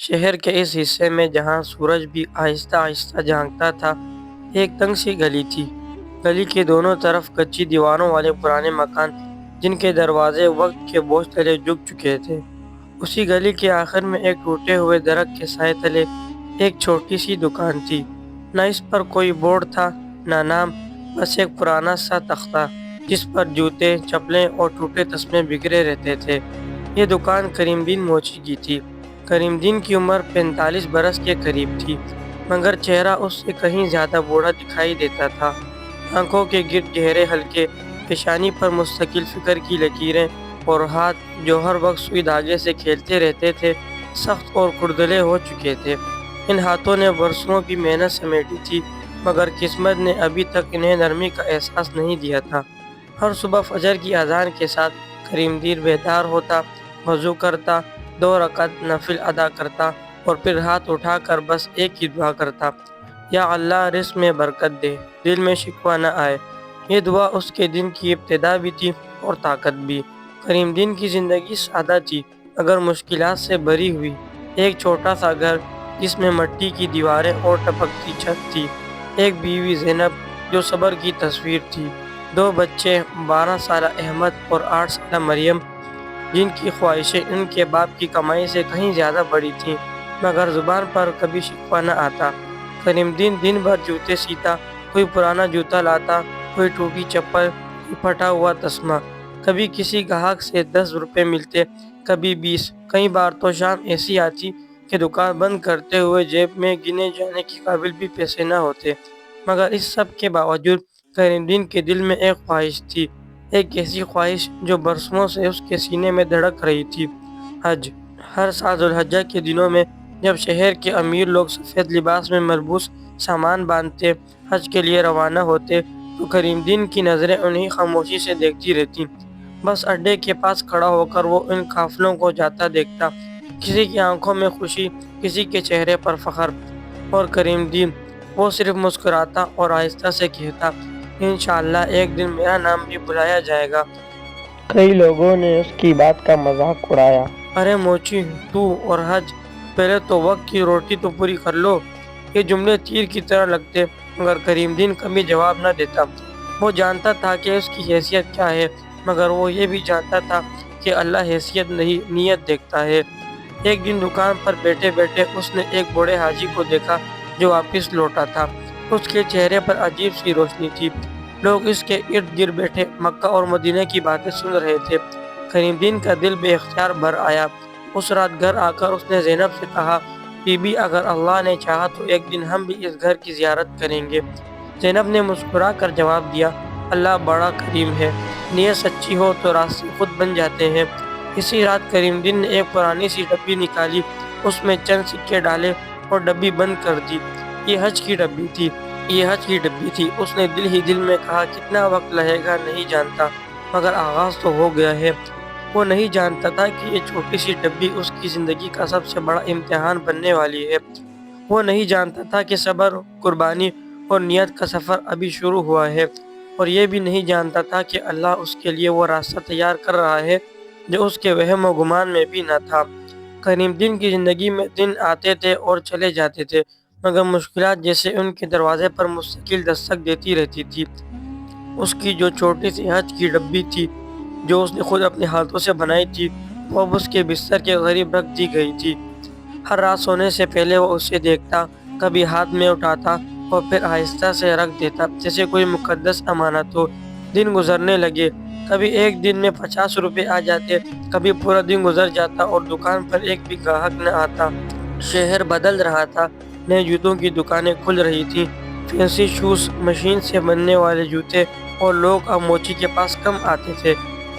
شہر کے اس حصے میں جہاں سورج بھی آہستہ آہستہ جھانکتا تھا، ایک تنگ سی گلی تھی۔ گلی کے دونوں طرف کچی دیواروں والے پرانے مکان جن کے دروازے وقت کے بوجھ تلے جھک چکے تھے۔ اسی گلی کے آخر میں ایک ٹوٹے ہوئے درخت کے سائے تلے ایک چھوٹی سی دکان تھی۔ نہ اس پر کوئی بورڈ تھا، نہ نام، بس ایک پرانا سا تختہ جس پر جوتے، چپلیں اور ٹوٹے تسمے بکھرے رہتے تھے۔ یہ دکان کریم الدین موچی کی تھی۔ کریم الدین کی عمر 45 برس کے قریب تھی، مگر چہرہ اس سے کہیں زیادہ بوڑھا دکھائی دیتا تھا۔ آنکھوں کے گرد گہرے حلقے، پیشانی پر مستقل فکر کی لکیریں اور ہاتھ جو ہر وقت سوئی دھاگے سے کھیلتے رہتے تھے سخت اور کھردلے ہو چکے تھے۔ ان ہاتھوں نے برسوں کی محنت سمیٹی تھی، مگر قسمت نے ابھی تک انہیں نرمی کا احساس نہیں دیا تھا۔ ہر صبح فجر کی اذان کے ساتھ کریم الدین بیدار ہوتا، وضو کرتا، 2 رکعت نفل ادا کرتا اور پھر ہاتھ اٹھا کر بس ایک ہی دعا کرتا: یا اللہ رزق میں برکت دے، دل میں شکوہ نہ آئے۔ یہ دعا اس کے دن کی ابتدا بھی تھی اور طاقت بھی۔ کریم الدین کی زندگی سادہ تھی مگر مشکلات سے بھری ہوئی۔ ایک چھوٹا سا گھر جس میں مٹی کی دیواریں اور ٹپکتی چھت تھی، ایک بیوی زینب جو صبر کی تصویر تھی، 2 بچے 12 سالہ احمد اور 8 سالہ مریم جن کی خواہشیں ان کے باپ کی کمائی سے کہیں زیادہ بڑی تھیں، مگر زبان پر کبھی شکوہ نہ آتا۔ کریم الدین دن بھر جوتے سیتا، کوئی پرانا جوتا لاتا، کوئی ٹوٹی چپل، کوئی پھٹا ہوا تسمہ۔ کبھی کسی گاہک سے 10 روپے ملتے، کبھی 20۔ کئی بار تو شام ایسی آتی کہ دکان بند کرتے ہوئے جیب میں گنے جانے کے قابل بھی پیسے نہ ہوتے، مگر اس سب کے باوجود کریم الدین کے دل میں ایک خواہش تھی، ایک ایسی خواہش جو برسوں سے اس کے سینے میں دھڑک رہی تھی: حج۔ ہر سال ذوالحجہ کے دنوں میں جب شہر کے امیر لوگ سفید لباس میں ملبوس سامان باندھتے حج کے لیے روانہ ہوتے تو کریم الدین کی نظریں انہیں خاموشی سے دیکھتی رہتی۔ بس اڈے کے پاس کھڑا ہو کر وہ ان قافلوں کو جاتا دیکھتا، کسی کی آنکھوں میں خوشی، کسی کے چہرے پر فخر، اور کریم الدین وہ صرف مسکراتا اور آہستہ سے کہتا: انشاءاللہ ایک دن میرا نام بھی بلایا جائے گا۔ کئی لوگوں نے اس کی بات کا مذاق اڑایا: ارے موچی، تو اور حج، پہلے تو وقت کی روٹی تو پوری کر لو۔ یہ جملے تیر کی طرح لگتے، مگر کریم الدین کبھی جواب نہ دیتا۔ وہ جانتا تھا کہ اس کی حیثیت کیا ہے، مگر وہ یہ بھی جانتا تھا کہ اللہ حیثیت نہیں نیت دیکھتا ہے۔ ایک دن دکان پر بیٹھے بیٹھے اس نے ایک بوڑھے حاجی کو دیکھا جو واپس لوٹا تھا۔ اس کے چہرے پر عجیب سی روشنی تھی۔ لوگ اس کے ارد گرد بیٹھے مکہ اور مدینہ کی باتیں سن رہے تھے۔ کریم الدین کا دل بے اختیار بھر آیا۔ اس رات گھر آ کر اس نے زینب سے کہا: بی بی، اگر اللہ نے چاہا تو ایک دن ہم بھی اس گھر کی زیارت کریں گے۔ زینب نے مسکرا کر جواب دیا: اللہ بڑا کریم ہے، نیت سچی ہو تو راستے خود بن جاتے ہیں۔ اسی رات کریم الدین نے ایک پرانی سی ڈبی نکالی، اس میں چند سکے ڈالے اور ڈبی بند کر دی۔ یہ حج کی ڈبی تھی۔ اس نے دل ہی دل میں کہا: کتنا وقت لگے گا نہیں جانتا، مگر آغاز تو ہو گیا ہے۔ وہ نہیں جانتا تھا کہ یہ چھوٹی سی ڈبی اس کی زندگی کا سب سے بڑا امتحان بننے والی ہے۔ وہ نہیں جانتا تھا کہ صبر، قربانی اور نیت کا سفر ابھی شروع ہوا ہے، اور یہ بھی نہیں جانتا تھا کہ اللہ اس کے لیے وہ راستہ تیار کر رہا ہے جو اس کے وہم و گمان میں بھی نہ تھا۔ کریم الدین کی زندگی میں دن آتے تھے اور چلے جاتے تھے، مگر مشکلات جیسے ان کے دروازے پر مستقل دستک دیتی رہتی تھی۔ اس کی جو چھوٹی سی حج کی ڈبی تھی جو اس نے خود اپنے ہاتھوں سے بنائی تھی، وہ اب اس کے بستر کے قریب رکھ دی گئی تھی۔ ہر رات سونے سے پہلے وہ اسے دیکھتا، کبھی ہاتھ میں اٹھاتا اور پھر آہستہ سے رکھ دیتا جیسے کوئی مقدس امانت ہو۔ دن گزرنے لگے، کبھی ایک دن میں 50 روپے آ جاتے، کبھی پورا دن گزر جاتا اور دکان پر ایک بھی گاہک نہ آتا۔ شہر بدل رہا تھا، نئے جوتوں کی دکانیں کھل رہی تھیں، فینسی شوز، مشین سے بننے والے جوتے، اور لوگ اب موچی کے پاس کم آتے تھے۔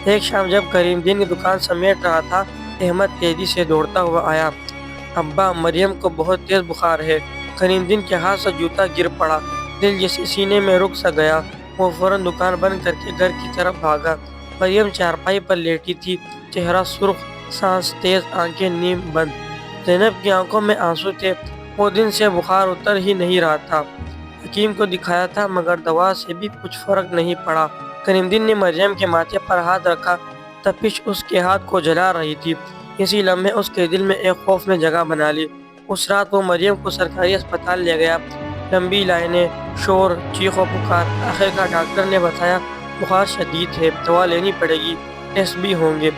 ایک شام جب کریم الدین کی دکان سمیٹ رہا تھا، احمد تیزی سے دوڑتا ہوا آیا: ابا، مریم کو بہت تیز بخار ہے۔ کریم الدین کے ہاتھ سے جوتا گر پڑا، دل جیسے سینے میں رک سا گیا۔ وہ فوراً دکان بند کر کے گھر کی طرف بھاگا۔ مریم چارپائی پر لیٹی تھی، چہرہ سرخ، سانس تیز، آنکھیں نیم بند۔ زینب کی آنکھوں میں آنسو تھے، وہ دن سے بخار اتر ہی نہیں رہا تھا۔ حکیم کو دکھایا تھا مگر دوا سے بھی کچھ فرق نہیں پڑا۔ کریم الدین نے مریم کے ماتھے پر ہاتھ رکھا، تپش اس کے ہاتھ کو جلا رہی تھی۔ اسی لمحے اس کے دل میں ایک خوف نے جگہ بنا لی۔ اس رات وہ مریم کو سرکاری اسپتال لے گیا۔ لمبی لائنیں، شور، چیخ و پکار۔ آخرکار ڈاکٹر نے بتایا بخار شدید ہے، دوا لینی پڑے گی، ٹیسٹ بھی ہوں گے۔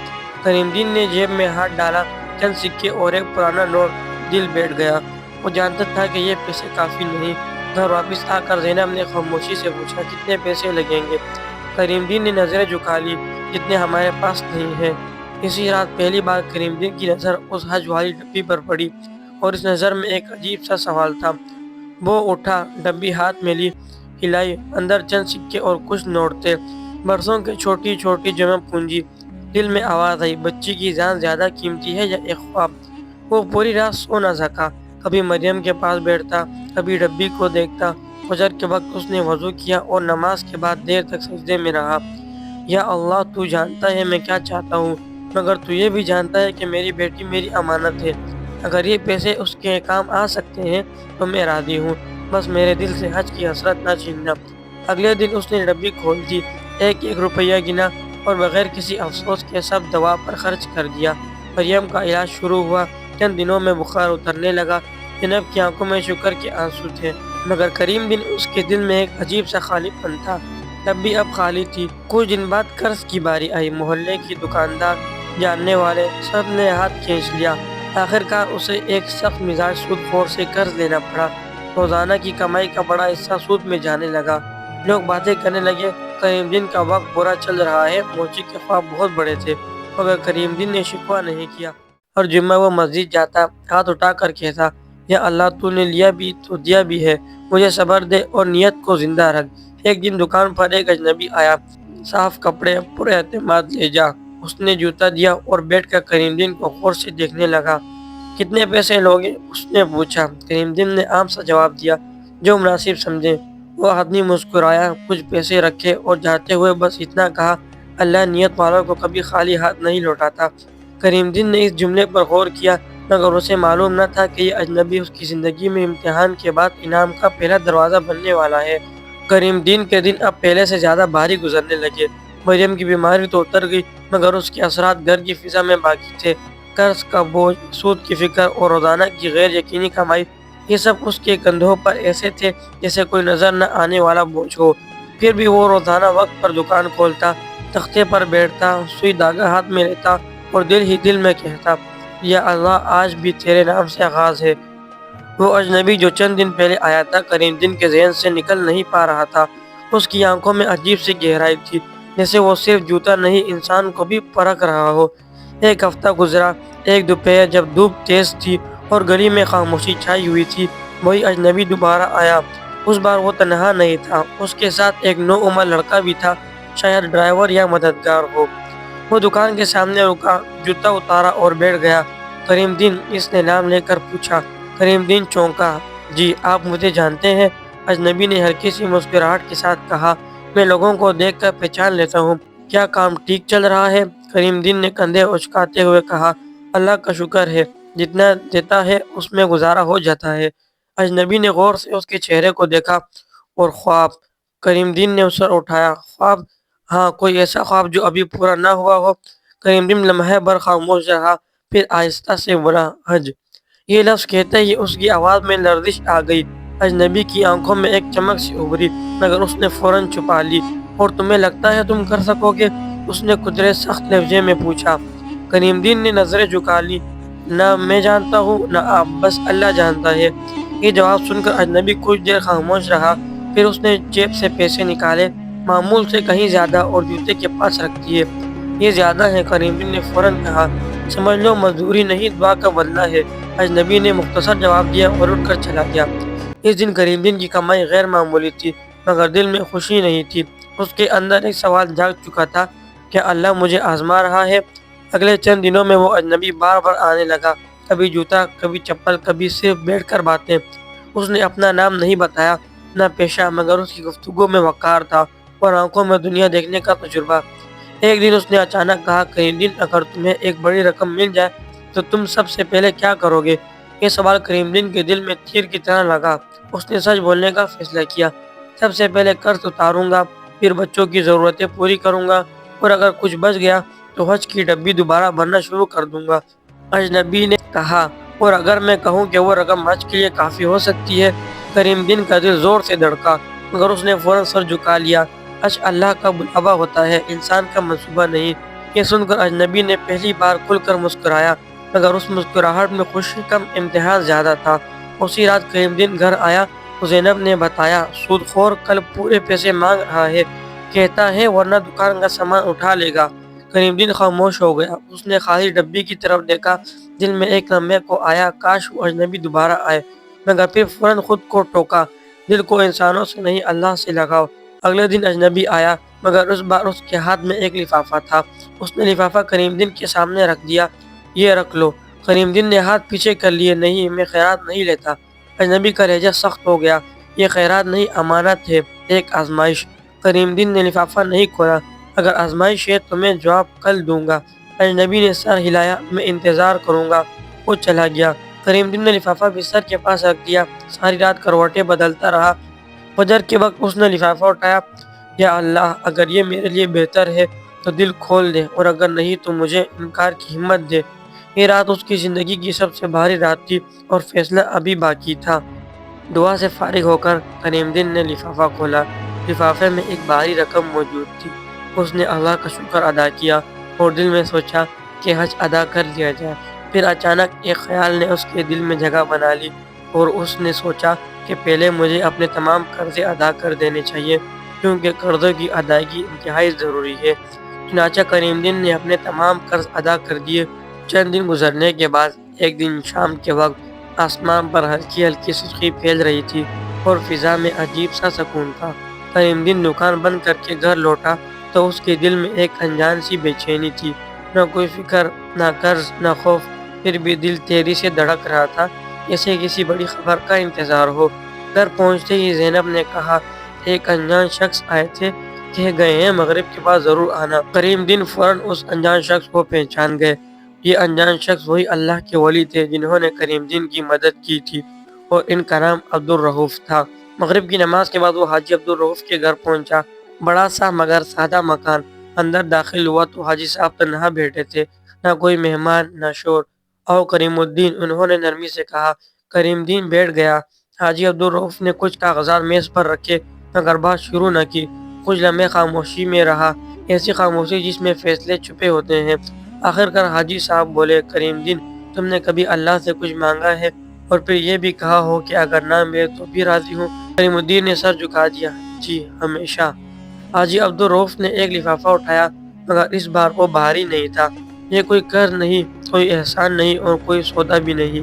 کریم دین نے جیب میں ہاتھ ڈالا، چند سکے اور ایک پرانا نوٹ۔ دل بیٹھ گیا۔ وہ جانتا تھا کہ یہ پیسے کافی نہیں۔ گھر واپس آ کر زینب نے خاموشی سے پوچھا، کتنے پیسے لگیں گے؟ کریم دین نے نظریں جھکا لی، جتنے ہمارے پاس نہیں ہیں۔ اسی رات پہلی بار کریم دین کی نظر اس حج والی ڈبی پر پڑی، اور اس نظر میں ایک عجیب سا سوال تھا۔ وہ اٹھا، ڈبی ہاتھ میں لی، ہلائی۔ اندر چند سکے اور کچھ نوٹ تھے، برسوں کی چھوٹی چھوٹی جمع پونجی۔ دل میں آواز آئی، بچی کی جان زیادہ قیمتی ہے یا ایک خواب؟ وہ پوری رات سو نہ سکا۔ کبھی مریم کے پاس بیٹھتا، کبھی ڈبی کو دیکھتا۔ فجر کے وقت اس نے وضو کیا اور نماز کے بعد دیر تک سجدے میں رہا۔ یا اللہ، تو جانتا ہے میں کیا چاہتا ہوں، مگر تو یہ بھی جانتا ہے کہ میری بیٹی میری امانت ہے۔ اگر یہ پیسے اس کے کام آ سکتے ہیں تو میں راضی ہوں، بس میرے دل سے حج کی حسرت نہ چھیننا۔ اگلے دن اس نے ڈبی کھول دی، ایک ایک روپیہ گنا اور بغیر کسی افسوس کے سب دوا پر خرچ کر دیا۔ مریم کا علاج شروع ہوا۔ چند دنوں میں بخار اترنے لگا۔ زینب کی آنکھوں میں شکر کے آنسو تھے، مگر کریم دن اس کے دل میں ایک عجیب سا خالی پن تھا۔ ڈبی اب خالی تھی۔ کچھ دن بعد قرض کی باری آئی۔ محلے کی دکاندار، جاننے والے، سب نے ہاتھ کھینچ لیا۔ آخرکار اسے ایک سخت مزاج سود خور سے قرض لینا پڑا۔ روزانہ کی کمائی کا بڑا حصہ سود میں جانے لگا۔ لوگ باتیں کرنے لگے، کریم دین کا وقت برا چل رہا ہے۔ موچی کے خواب بہت بڑے تھے، مگر کریم دین نے شکوہ نہیں کیا۔ ہر جمعہ وہ مسجد جاتا، ہاتھ اٹھا کر کہتا، یا اللہ، تو نے لیا بھی تو دیا بھی ہے، مجھے صبر دے اور نیت کو زندہ رکھ۔ ایک دن دکان پر ایک اجنبی آیا۔ صاف کپڑے، پر اعتماد لہجہ۔ اس نے جوتا دیا اور بیٹھ کر کریم دین کو غور سے دیکھنے لگا۔ کتنے پیسے لوگے؟ اس نے پوچھا۔ کریم دین نے عام سا جواب دیا، جو مناسب سمجھے۔ وہ آدمی مسکرایا، کچھ پیسے رکھے اور جاتے ہوئے بس اتنا کہا، اللہ نیت والوں کو کبھی خالی ہاتھ نہیں لوٹاتا۔ کریم دین نے اس جملے پر غور کیا، مگر اسے معلوم نہ تھا کہ یہ اجنبی اس کی زندگی میں امتحان کے بعد انعام کا پہلا دروازہ بننے والا ہے۔ کریم دین کے دن اب پہلے سے زیادہ بھاری گزرنے لگے۔ مریم کی بیماری تو اتر گئی، مگر اس کے اثرات گھر کی فضا میں باقی تھے۔ قرض کا بوجھ، سود کی فکر اور روزانہ کی غیر یقینی کمائی، یہ سب اس کے کندھوں پر ایسے تھے جیسے کوئی نظر نہ آنے والا بوجھ ہو۔ پھر بھی وہ روزانہ وقت پر دکان کھولتا، تختے پر بیٹھتا، سوئی دھاگا ہاتھ میں لیتا اور دل ہی دل میں کہتا، یا اللہ، آج بھی تیرے نام سے آغاز ہے۔ وہ اجنبی جو چند دن پہلے آیا تھا، کریم دین کے ذہن سے نکل نہیں پا رہا تھا۔ اس کی آنکھوں میں عجیب سی گہرائی تھی، جیسے وہ صرف جوتا نہیں، انسان کو بھی پرکھ رہا ہو۔ ایک ہفتہ گزرا۔ ایک دوپہر جب دھوپ تیز تھی اور گلی میں خاموشی چھائی ہوئی تھی، وہی اجنبی دوبارہ آیا۔ اس بار وہ تنہا نہیں تھا، اس کے ساتھ ایک نوعمر لڑکا بھی تھا، شاید ڈرائیور یا مددگار ہو۔ وہ دکان کے سامنے رکا، جوتا اتارا اور بیٹھ گیا۔ کریم دین، اس نے نام لے کر پوچھا۔ کریم دین چونکا۔ جی، آپ مجھے جانتے ہیں؟ اجنبی نے ہلکی سی مسکراہٹ کے ساتھ کہا، میں لوگوں کو دیکھ کر پہچان لیتا ہوں۔ کیا کام ٹھیک چل رہا ہے؟ کریم دین نے کندھے اچکاتے ہوئے کہا، اللہ کا شکر ہے، جتنا دیتا ہے اس میں گزارا ہو جاتا ہے۔ اجنبی نے غور سے اس کے چہرے کو دیکھا۔ اور خواب؟ کریم دین نے سر اٹھایا۔ خواب؟ ہاں، کوئی ایسا خواب جو ابھی پورا نہ ہوا ہو؟ کریم دین لمحے بھر خاموش رہا، پھر آہستہ سے بولا، حج۔ یہ لفظ کہتے ہی اس کی آواز میں لرزش آ گئی۔ اجنبی کی آنکھوں میں ایک چمک سی ابھری، مگر اس نے فوراً چھپا لی۔ اور تمہیں لگتا ہے تم کر سکو گے؟ اس نے قدرے سخت لہجے میں پوچھا۔ کریم دین نے نظریں جھکا لی۔ نہ میں جانتا ہوں، نہ آپ، بس اللہ جانتا ہے۔ یہ جواب سن کر اجنبی کچھ دیر خاموش رہا، پھر اس نے جیب سے پیسے نکالے، معمول سے کہیں زیادہ، اور جوتے کے پاس رکھ دیے۔ یہ زیادہ ہے، کریم دین نے فوراً کہا۔ سمجھ لو مزدوری نہیں، دعا کا بدلہ ہے، اجنبی نے مختصر جواب دیا اور اٹھ کر چلا گیا۔ اس دن کریم دین کی کمائی غیر معمولی تھی، مگر دل میں خوشی نہیں تھی۔ اس کے اندر ایک سوال جاگ چکا تھا، کیا اللہ مجھے آزما رہا ہے؟ اگلے چند دنوں میں وہ اجنبی بار بار آنے لگا، کبھی جوتا، کبھی چپل، کبھی صرف بیٹھ کر باتیں۔ اس نے اپنا نام نہیں بتایا، نہ پیشہ، مگر اس کی گفتگو میں وقار تھا اور آنکھوں میں دنیا دیکھنے کا تجربہ۔ ایک دن اس نے اچانک کہا، کریم دین، اگر تمہیں ایک بڑی رقم مل جائے تو تم سب سے پہلے کیا کرو گے؟ یہ سوال کریم دین کے دل میں تیر کی طرح لگا۔ اس نے سچ بولنے کا فیصلہ کیا۔ سب سے پہلے قرض اتاروں گا، پھر بچوں کی ضرورتیں پوری کروں گا، اور اگر کچھ بچ گیا تو حج کی ڈبی دوبارہ بھرنا شروع کر دوں گا۔ اجنبی نے کہا، اور اگر میں کہوں کہ وہ رقم حج کے لیے کافی ہو سکتی ہے؟ کریم دین کا دل زور سے دھڑکا، مگر اس نے فوراً سر جھکا لیا۔ حج اللہ کا بلاوا ہوتا ہے، انسان کا منصوبہ نہیں۔ یہ سن کر اجنبی نے پہلی بار کھل کر مسکرایا، مگر اس مسکراہٹ میں خوشی کم امتحان زیادہ تھا۔ اسی رات کریم دین گھر آیا تو زینب نے بتایا، سود خور کل پورے پیسے مانگ رہا ہے، کہتا ہے ورنہ دکان کا سامان اٹھا لے گا۔ کریم دین خاموش ہو گیا۔ اس نے خالی ڈبی کی طرف دیکھا۔ دل میں ایک لمحے کو آیا، کاش وہ اجنبی دوبارہ آئے، مگر پھر فوراً خود کو ٹوکا، دل کو انسانوں سے نہیں اللہ سے لگاؤ۔ اگلے دن اجنبی آیا، مگر اس بار اس کے ہاتھ میں ایک لفافہ تھا۔ اس نے لفافہ کریم دین کے سامنے رکھ دیا۔ یہ رکھ لو۔ کریم دین نے ہاتھ پیچھے کر لیے، نہیں، میں خیرات نہیں لیتا۔ اجنبی کا لہجہ سخت ہو گیا، یہ خیرات نہیں، امانت ہے، ایک آزمائش۔ کریم دین نے لفافہ نہیں کھولا، اگر آزمائش ہے تو میں جواب کل دوں گا۔ اجنبی نے سر ہلایا، میں انتظار کروں گا۔ وہ چلا گیا۔ کریم دین نے لفافہ بستر کے پاس رکھ دیا، ساری رات کروٹیں بدلتا رہا۔ فجر کے وقت اس نے لفافہ اٹھایا، یا اللہ، اگر یہ میرے لیے بہتر ہے تو دل کھول دے، اور اگر نہیں تو مجھے انکار کی ہمت دے۔ یہ رات اس کی زندگی کی سب سے بھاری رات تھی، اور فیصلہ ابھی باقی تھا۔ دعا سے فارغ ہو کر کریم دین نے لفافہ کھولا۔ لفافے میں ایک بھاری رقم موجود تھی۔ اس نے اللہ کا شکر ادا کیا اور دل میں سوچا کہ حج ادا کر لیا جائے۔ پھر اچانک ایک خیال نے اس کے دل میں جگہ بنا لی، اور اس نے سوچا کہ پہلے مجھے اپنے تمام قرضے ادا کر دینے چاہیے، کیونکہ قرضوں کی ادائیگی انتہائی ضروری ہے۔ چنانچہ کریم دین نے اپنے تمام قرض ادا کر دیے۔ چند دن گزرنے کے بعد ایک دن شام کے وقت آسمان پر ہلکی ہلکی سرخی پھیل رہی تھی، اور فضا میں عجیب سا سکون تھا۔ کریم دین دکان بند کر کے گھر لوٹا تو اس کے دل میں ایک انجان سی بے چینی تھی، نہ کوئی فکر، نہ قرض، نہ خوف، پھر بھی دل تیزی سے دھڑک رہا تھا، جیسے کسی بڑی خبر کا انتظار ہو۔ گھر پہنچتے ہی زینب نے کہا، ایک انجان شخص آئے تھے، کہہ گئے ہیں مغرب کے بعد ضرور آنا۔ کریم دین فوراً اس انجان شخص کو پہچان گئے۔ یہ انجان شخص وہی اللہ کے ولی تھے جنہوں نے کریم دین کی مدد کی تھی، اور ان کا نام عبدالرؤف تھا۔ مغرب کی نماز کے بعد وہ حاجی عبدالرؤف کے گھر پہنچا۔ بڑا سا مگر سادہ مکان۔ اندر داخل ہوا تو حاجی صاحب تنہا بیٹھے تھے، نہ کوئی مہمان، نہ شور۔ آؤ کریم الدین، انہوں نے نرمی سے کہا۔ کریم دین بیٹھ گیا۔ حاجی عبدالرؤف نے کچھ کاغذات میز پر رکھے، مگر بات شروع نہ کی۔ کچھ لمحے خاموشی میں رہا، ایسی خاموشی جس میں فیصلے چھپے ہوتے ہیں۔ آخر کار حاجی صاحب بولے، کریم دین، تم نے کبھی اللہ سے کچھ مانگا ہے، اور پھر یہ بھی کہا ہو کہ اگر نہ ملے تو بھی راضی ہوں؟ کریم الدین نے سر جھکا دیا، جی، ہمیشہ۔ حاجی عبدالرؤف نے ایک لفافہ اٹھایا، مگر اس بار وہ بھاری نہیں تھا۔ یہ کوئی قرض نہیں، کوئی احسان نہیں، اور کوئی سودا بھی نہیں۔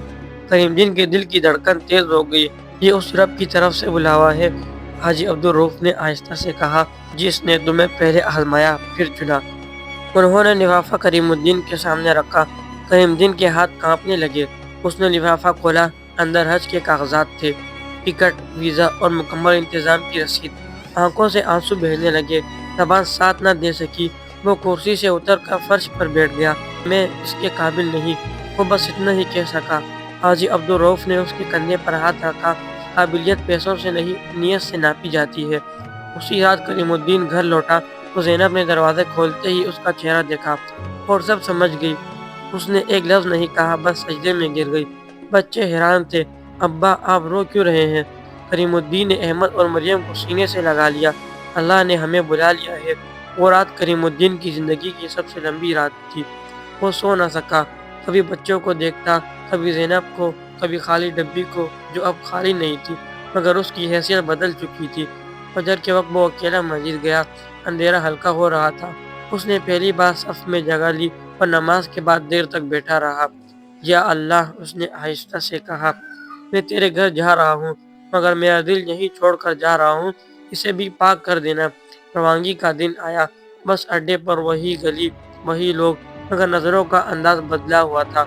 کریم دین کے دل کی دھڑکن تیز ہو گئی۔ یہ اس رب کی طرف سے بلاوا ہے، حاجی عبدالرؤف نے آہستہ سے کہا، جس نے تمہیں پہلے آزمایا پھر چنا۔ انہوں نے لفافہ کریم الدین کے سامنے رکھا۔ کریم دین کے ہاتھ کانپنے لگے۔ اس نے لفافہ کھولا، اندر حج کے کاغذات تھے، ٹکٹ، ویزا اور مکمل انتظام کی رسید۔ آنکھوں سے آنسو بہنے لگے، زبان ساتھ نہ دے سکی۔ وہ کرسی سے اتر کر فرش پر بیٹھ گیا۔ میں اس کے قابل نہیں، وہ بس اتنا ہی کہہ سکا۔ حاجی عبدالرؤف نے اس کے کندھے پر ہاتھ رکھا۔ قابلیت پیسوں سے نہیں، نیت سے ناپی جاتی ہے۔ اسی رات کریم الدین گھر لوٹا تو زینب نے دروازے کھولتے ہی اس کا چہرہ دیکھا، اور سب سمجھ گئی۔ اس نے ایک لفظ نہیں کہا، بس سجدے میں گر گئی۔ بچے حیران تھے۔ ابا، آپ رو کیوں رہے ہیں؟ کریم الدین نے احمد اور مریم کو سینے سے لگا لیا۔ اللہ نے ہمیں بلا لیا ہے۔ وہ رات کریم الدین کی زندگی کی سب سے لمبی رات تھی۔ وہ سو نہ سکا۔ کبھی بچوں کو دیکھتا، کبھی زینب کو، کبھی خالی ڈبی کو جو اب خالی نہیں تھی، مگر اس کی حیثیت بدل چکی تھی۔ فجر کے وقت وہ اکیلا مسجد گیا۔ اندھیرا ہلکا ہو رہا تھا۔ اس نے پہلی بار صف میں جگہ لی اور نماز کے بعد دیر تک بیٹھا رہا۔ یا اللہ، اس نے آہستہ سے کہا، میں تیرے گھر جا رہا ہوں، مگر میرا دل یہیں چھوڑ کر جا رہا ہوں، اسے بھی پاک کر دینا۔ روانگی کا دن آیا۔ بس اڈے پر وہی گلی، وہی لوگ، مگر نظروں کا انداز بدلا ہوا تھا۔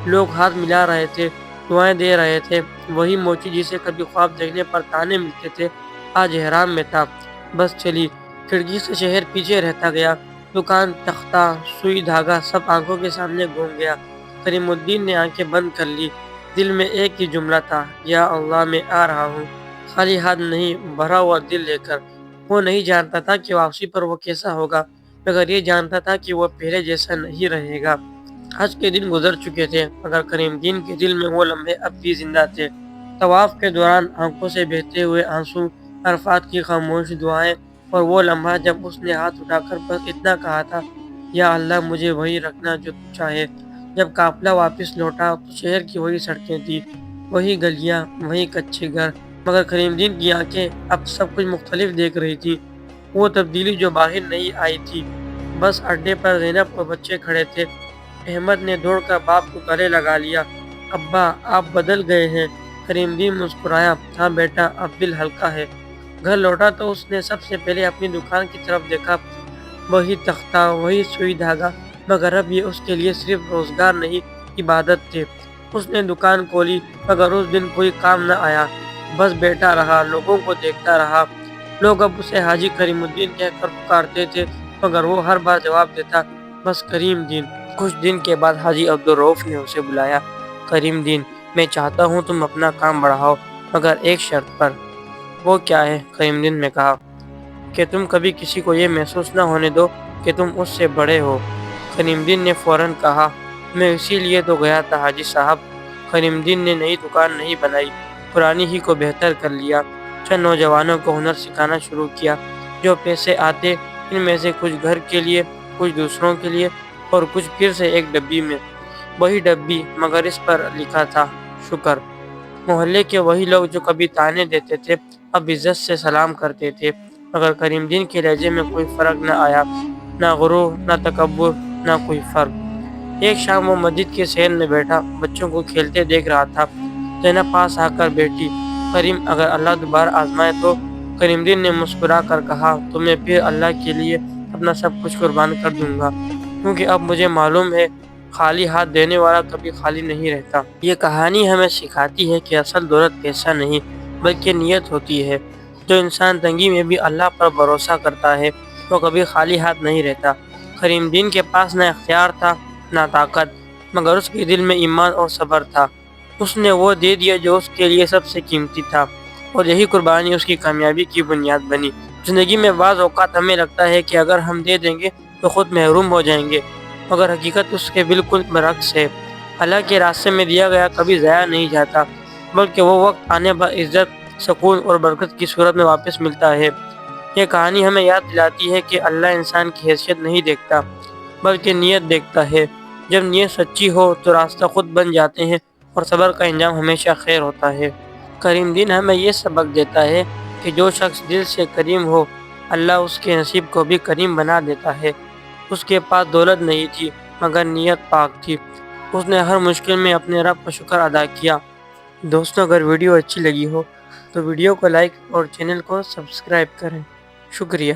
لوگ ہاتھ ملا رہے تھے، دعائیں دے رہے تھے۔ وہی موچی جسے کبھی خواب دیکھنے پر طعنے ملتے تھے، آج احرام میں تھا۔ بس چلی۔ کھڑکی سے شہر پیچھے رہتا گیا۔ دکان، تختہ، سوئی دھاگا، سب آنکھوں کے سامنے گھوم گیا۔ کریم الدین نے آنکھیں بند کر لی۔ دل میں ایک ہی جملہ تھا، یا اللہ، میں آ رہا ہوں، خالی ہاتھ نہیں، بھرا ہوا دل لے کر۔ وہ نہیں جانتا تھا کہ واپسی پر وہ کیسا ہوگا، مگر یہ جانتا تھا کہ وہ پہلے جیسا نہیں رہے گا۔ حج کے دن گزر چکے تھے مگر کریم دین کے دل میں وہ لمحے اب بھی زندہ تھے۔ طواف کے دوران آنکھوں سے بہتے ہوئے آنسو، عرفات کی خاموش دعائیں اور وہ لمحہ جب اس نے ہاتھ اٹھا کر بس اتنا کہا تھا، یا اللہ مجھے وہی رکھنا جو تو چاہے۔ جب قافلہ واپس لوٹا تو شہر کی وہی سڑکیں تھیں، وہی گلیاں، وہی کچے گھر، مگر کریم دین کی آنکھیں اب سب کچھ مختلف دیکھ رہی تھی۔ وہ تبدیلی جو باہر نہیں آئی تھی۔ بس اڈے پر زینب اور بچے کھڑے تھے۔ احمد نے دوڑ کر باپ کو گلے لگا لیا۔ ابا آپ بدل گئے ہیں۔ کریم دین مسکرایا، ہاں بیٹا اب دل ہلکا ہے۔ گھر لوٹا تو اس نے سب سے پہلے اپنی دکان کی طرف دیکھا۔ وہی تختہ، وہی سوئی دھاگا، مگر اب یہ اس کے لیے صرف روزگار نہیں، عبادت تھے۔ اس نے دکان کھولی مگر اس دن کوئی کام نہ آیا، بس بیٹھا رہا، لوگوں کو دیکھتا رہا۔ لوگ اب اسے حاجی کریم الدین کہہ کر پکارتے تھے مگر وہ ہر بار جواب دیتا، بس کریم دین۔ کچھ دن کے بعد حاجی عبدالرؤف نے اسے بلایا۔ کریم دین، میں چاہتا ہوں تم اپنا کام بڑھاؤ مگر ایک شرط پر۔ وہ کیا ہے؟ کریم دین نے کہا کہ تم کبھی کسی کو یہ محسوس نہ ہونے دو کہ تم اس سے بڑے ہو۔ کریم دین نے فوراً کہا، میں اسی لیے تو گیا تھا حاجی صاحب۔ کریم دین نے نئی دکان نہیں بنائی، پرانی ہی کو بہتر کر لیا۔ چند نوجوانوں کو ہنر سکھانا شروع کیا۔ جو پیسے آتے ان میں سے کچھ گھر کے لیے، کچھ دوسروں کے لیے اور کچھ پھر سے ایک ڈبی میں۔ وہی ڈبی مگر اس پر لکھا تھا شکر۔ محلے کے وہی لوگ جو کبھی طعنے دیتے تھے اب عزت سے سلام کرتے تھے، مگر کریم دین کے لہجے میں کوئی فرق نہ آیا، نہ غرور، نہ تکبر، نہ کوئی فرق۔ ایک شام وہ مسجد کے صحن میں بیٹھا بچوں کو کھیلتے دیکھ رہا تھا۔ زینب پاس آ کر بیٹھی، کریم اگر اللہ دوبارہ آزمائے تو؟ کریم دین نے مسکرا کر کہا، تو میں پھر اللہ کے لیے اپنا سب کچھ قربان کر دوں گا، کیونکہ اب مجھے معلوم ہے خالی ہاتھ دینے والا کبھی خالی نہیں رہتا۔ یہ کہانی ہمیں سکھاتی ہے کہ اصل دولت پیسہ نہیں بلکہ نیت ہوتی ہے۔ جو انسان تنگی میں بھی اللہ پر بھروسہ کرتا ہے وہ کبھی خالی ہاتھ نہیں رہتا۔ کریم دین کے پاس نہ اختیار تھا نہ طاقت، مگر اس کے دل میں ایمان اور صبر تھا۔ اس نے وہ دے دیا جو اس کے لیے سب سے قیمتی تھا، اور یہی قربانی اس کی کامیابی کی بنیاد بنی۔ زندگی میں بعض اوقات ہمیں لگتا ہے کہ اگر ہم دے دیں گے تو خود محروم ہو جائیں گے، مگر حقیقت اس کے بالکل برعکس ہے۔ اللہ کے راستے میں دیا گیا کبھی ضائع نہیں جاتا، بلکہ وہ وقت آنے پر عزت، سکون اور برکت کی صورت میں واپس ملتا ہے۔ یہ کہانی ہمیں یاد دلاتی ہے کہ اللہ انسان کی حیثیت نہیں دیکھتا بلکہ نیت دیکھتا ہے۔ جب نیت سچی ہو تو راستہ خود بن جاتے ہیں اور صبر کا انجام ہمیشہ خیر ہوتا ہے۔ کریم دین ہمیں یہ سبق دیتا ہے کہ جو شخص دل سے کریم ہو اللہ اس کے نصیب کو بھی کریم بنا دیتا ہے۔ اس کے پاس دولت نہیں تھی مگر نیت پاک تھی۔ اس نے ہر مشکل میں اپنے رب کا شکر ادا کیا۔ دوستوں اگر ویڈیو اچھی لگی ہو تو ویڈیو کو لائک اور چینل کو سبسکرائب کریں۔ شکریہ۔